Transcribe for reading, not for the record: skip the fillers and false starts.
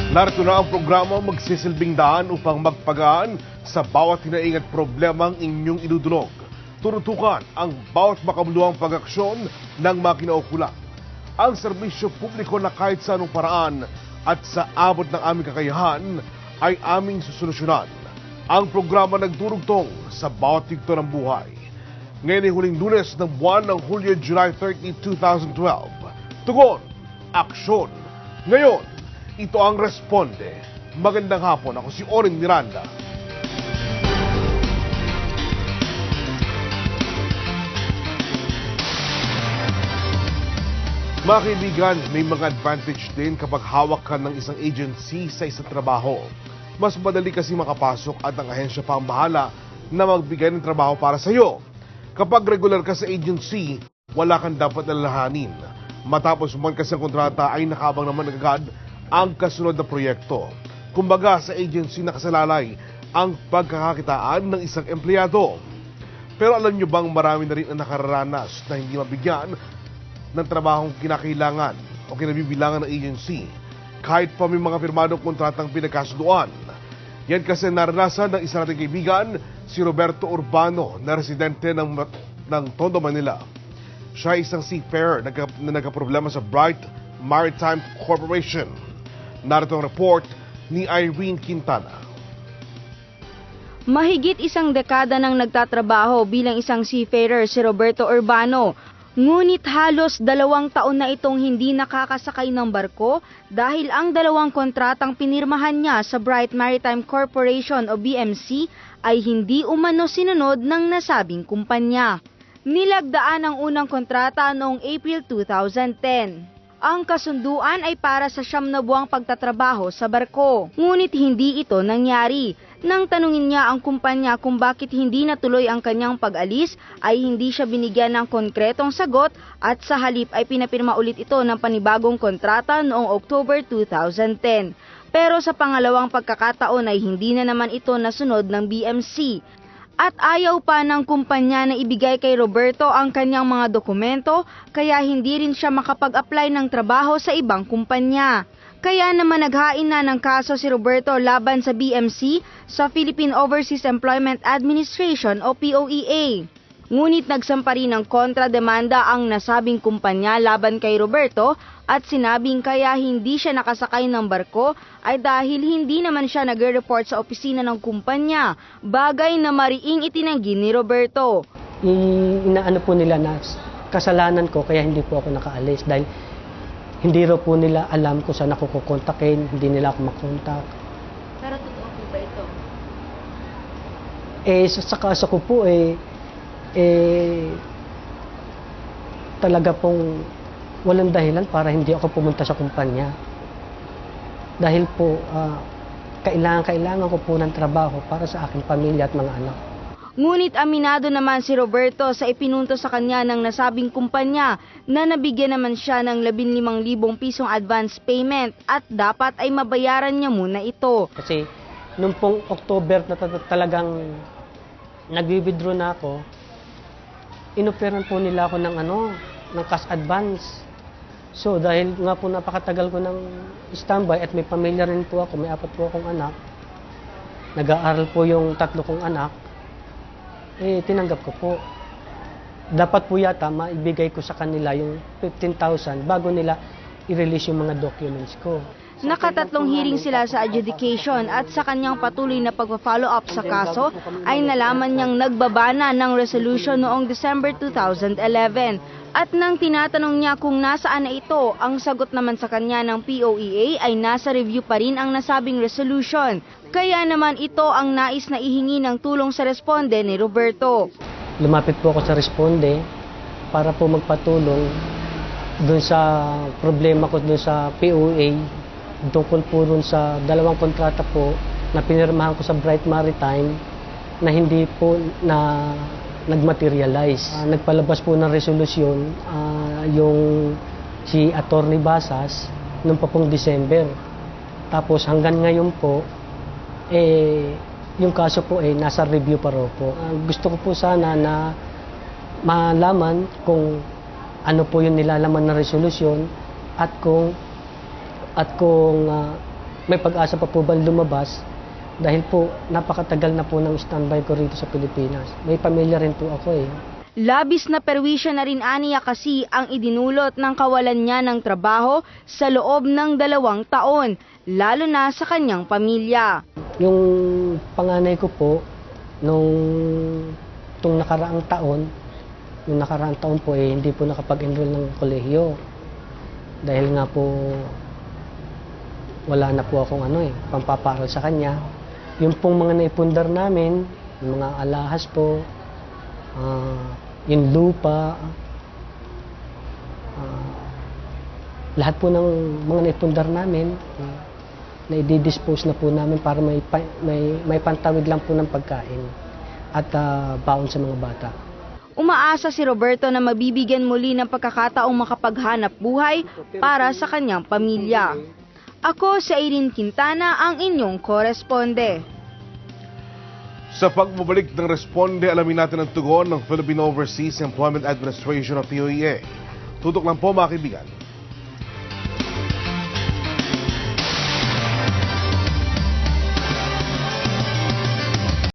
Narito na ang programa magsisilbing daan upang magpagaan sa bawat hinaing at problemang inyong idudulog. Turutukan ang bawat makabuluhang pag-aksyon ng mga kinaukulan. Ang serbisyo publiko na kahit sa anong paraan at sa abot ng aming kakayahan ay aming susolusyonan. Ang programa nagdurugtong sa bawat yugto ng buhay. Ngayon ay huling Lunes ng buwan ng Hulyo, July 30, 2012. Tugon, aksyon. Ngayon, ito ang Responde. Magandang hapon, ako si Orin Miranda. Mga kaibigan, may mga advantage din kapag hawak ka ng isang agency sa isang trabaho. Mas madali kasi makapasok at ang ahensya pa ang bahala na magbigay ng trabaho para sa iyo. Kapag regular ka sa agency, wala kang dapat alalahanin. Matapos buwan kasi ang kontrata ay nakaabang naman agad ang kasunod na proyekto. Kumbaga sa agency nakasalalay ang pagkakakitaan ng isang empleyado. Pero alam nyo bang marami na rin ang nakararanas na hindi mabigyan ng trabahong kinakailangan o kinabibilangan ng agency kahit pa may mga pirmadong kontratang pinagkasunduan. Yan kasi naranasan ng isa nating kaibigan, si Roberto Urbano, na residente ng Tondo, Manila. Siya ay isang seafarer na nagkaproblema sa Bright Maritime Corporation. Narito ang report ni Irene Quintana. Mahigit isang dekada nang nagtatrabaho bilang isang seafarer si Roberto Urbano. Ngunit halos 2 taon na itong hindi nakakasakay ng barko dahil ang 2 kontratang pinirmahan niya sa Bright Maritime Corporation o BMC ay hindi umano sinunod ng nasabing kumpanya. Nilagdaan ang unang kontrata noong April 2010. Ang kasunduan ay para sa 9 na buwang pagtatrabaho sa barko. Ngunit hindi ito nangyari. Nang tanungin niya ang kumpanya kung bakit hindi natuloy ang kanyang pag-alis, ay hindi siya binigyan ng konkretong sagot at sa halip ay pinapirma ulit ito ng panibagong kontrata noong October 2010. Pero sa pangalawang pagkakataon ay hindi na naman ito nasunod ng BMC. At ayaw pa ng kumpanya na ibigay kay Roberto ang kanyang mga dokumento, kaya hindi rin siya makapag-apply ng trabaho sa ibang kumpanya. Kaya naman naghain na ng kaso si Roberto laban sa BMC sa Philippine Overseas Employment Administration o POEA. Ngunit nagsampa rin ng kontrademanda ang nasabing kumpanya laban kay Roberto at sinabing kaya hindi siya nakasakay ng barko ay dahil hindi naman siya nagre-report sa opisina ng kumpanya, bagay na mariing itinanggi ni Roberto. Inaano po nila na kasalanan ko kaya hindi po ako nakaalis dahil hindi raw po nila alam kung saan ako kukontakin, hindi nila ako makontak. Pero totoo po ba ito? Sa kaso ko po talaga pong walang dahilan para hindi ako pumunta sa kumpanya. Dahil po, kailangan ko po ng trabaho para sa aking pamilya at mga anak. Ngunit aminado naman si Roberto sa ipinunto sa kanya ng nasabing kumpanya na nabigyan naman siya ng 15,000 pisong advance payment at dapat ay mabayaran niya muna ito. Kasi nung pong October na talagang nag-withdraw na ako, inoferan po nila ako ng cash advance. So dahil nga po napakatagal ko ng standby at may pamilya rin po ako, may 4 po akong anak, nag-aaral po yung 3 kong anak, tinanggap ko po. Dapat po yata maibigay ko sa kanila yung 15,000 bago nila i-release yung mga documents ko. Nakatatlong hearing sila sa adjudication at sa kanyang patuloy na pagpa-follow up sa kaso ay nalaman niyang nagbabana ng resolution noong December 2011. At nang tinatanong niya kung nasaan na ito, ang sagot naman sa kanya ng POEA ay nasa review pa rin ang nasabing resolution. Kaya naman ito ang nais na ihingi ng tulong sa Responde ni Roberto. Lumapit po ako sa Responde para po magpatulong doon sa problema ko doon sa POEA. Tungkol po rin sa 2 kontrata po na pinirmahan ko sa Bright Maritime na hindi po na nagmaterialize. Nagpalabas po ng resolusyon yung si Attorney Basas noong pa pong December. Tapos hanggang ngayon po, yung kaso po nasa review pa raw po. Gusto ko po sana na malaman kung ano po yung nilalaman na resolusyon at kung may pag-asa pa po ba lumabas dahil po napakatagal na po ng standby ko rito sa Pilipinas. May pamilya rin po ako eh. Labis na perwisyo na rin aniya kasi ang idinulot ng kawalan niya ng trabaho sa loob ng 2 taon, lalo na sa kanyang pamilya. Yung panganay ko po, itong nakaraang taon po eh, hindi po nakapag-enroll ng kolehiyo. Dahil nga po, wala na po akong pampaparal sa kanya. Yung pong mga naipundar namin, yung mga alahas po, yung lupa, lahat po ng mga naipundar namin, na i-dispose na po namin para may pantawid lang po ng pagkain at baon sa mga bata. Umaasa si Roberto na mabibigyan muli ng pagkakataong makapaghanap buhay para sa kanyang pamilya. Ako si Irene Quintana, ang inyong koresponde. Sa pagbabalik ng responde, alamin natin ang tugon ng Philippine Overseas Employment Administration o POEA. Tutok lang po mga kaibigan.